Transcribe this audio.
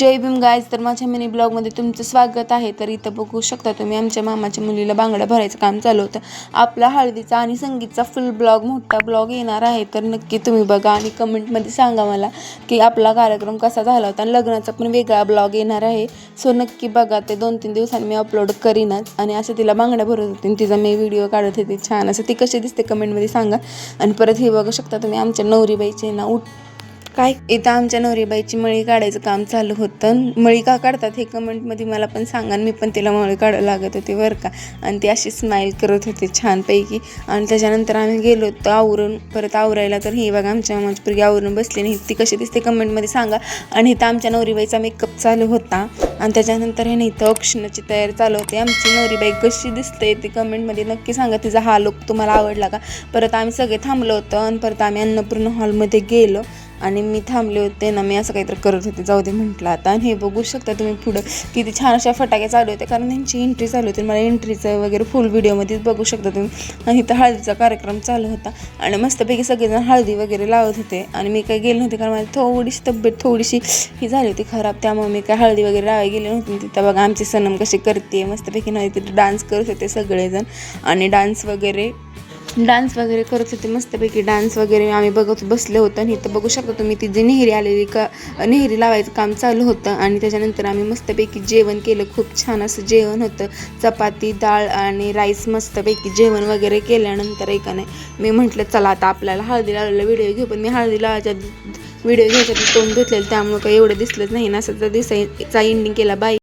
जय Bhim guys. तर माझ्या mini ब्लॉगमध्ये तुमचं स्वागत आहे. तर इथं बघू शकता तुम्ही आमच्या मामाच्या मुलीला बांगड्या भरायचं काम चालू होतं. आपला हळदीचा आणि संगीतचा फुल ब्लॉग, मोठा ब्लॉग येणार आहे. तर नक्की तुम्ही बघा आणि कमेंटमध्ये सांगा मला की आपला कार्यक्रम कसा झाला होता. आणि लग्नाचा पण वेगळा ब्लॉग येणार आहे. सो नक्की बघा. ते 2-3 दिवसांनी मी अपलोड करीनच. आणि असं तिला बांगड्या भरत होती आणि तिचा मी व्हिडिओ काढत होते छान असं. ती कशी दिसते कमेंटमध्ये सांगा. आणि परत हे बघू शकता तुम्ही आमच्या नवरीबाईचे ना काय इथं आमच्या नवरीबाईची मळी काढायचं काम चालू होतं. मळी का काढतात हे कमेंटमध्ये मला पण सांगा. मी पण तिला मळी काढायला लागत होते बरं का. आणि ती अशी स्माईल करत होते छानपैकी. आणि त्याच्यानंतर आम्ही गेलो होतो आवरून, परत आवरायला. तर ही बघा आमच्या मामाची पोरगी आवरून बसली नाही. ती कशी दिसते कमेंटमध्ये सांगा. आणि इथं आमच्या नवरीबाईचा मेकअप चालू होता. आणि त्याच्यानंतर हे नाही इथं औक्षणाची तयारी चालू होती. आमची नवरीबाई कशी दिसते ते कमेंटमध्ये नक्की सांगा. तिचा हा लुक तुम्हाला आवडला का. परत आम्ही सगळे थांबलो होतो आणि परत आम्ही अन्नपूर्ण हॉलमध्ये गेलो. आणि मी थांबले होते ना, मी असं काहीतरी करत होते, जाऊ दे म्हटलं आता. आणि हे बघू शकता तुम्ही पुढं किती छान अशा फटाके चालू होते, कारण त्यांची एंट्री चालू होती. मला एंट्रीचं वगैरे फुल व्हिडिओमध्येच बघू शकता तुम्ही. आणि इथं हळदीचा कार्यक्रम चालू होता आणि मस्तपैकी सगळेजण हळदी वगैरे लावत होते. आणि मी काही गेले नव्हते, कारण माझी तब्येत थोडीशी ही झाली होती खराब, त्यामुळे मी काय हळदी वगैरे लावायला गेले नव्हते. तिथं बघा आमची सनम कशी करते मस्तपैकी. नाही तिथे डान्स करत होते सगळेजण. आणि डान्स वगैरे करत होते मस्तपैकी. डान्स वगैरे आम्ही बघत बसले होतो. आणि इथं बघू शकता तुम्ही ती जी नेहरी आलेली नेहरी लावायचं काम चालू होतं. आणि त्याच्यानंतर आम्ही मस्तपैकी जेवण केलं. खूप छान असं जेवण होतं. चपाती, डाळ आणि राईस मस्तपैकी जेवण वगैरे केल्यानंतर एकाने मी म्हटलं चला आता आपल्याला हळदी लावलेला व्हिडिओ घेऊ. पण मी हळदी लावायच्या व्हिडिओ घ्यायसाठी तोंड धुतलेलं, त्यामुळे काही एवढं दिसलंच नाही ना. असं तर दिसायचा एंडिंग केला. बाय.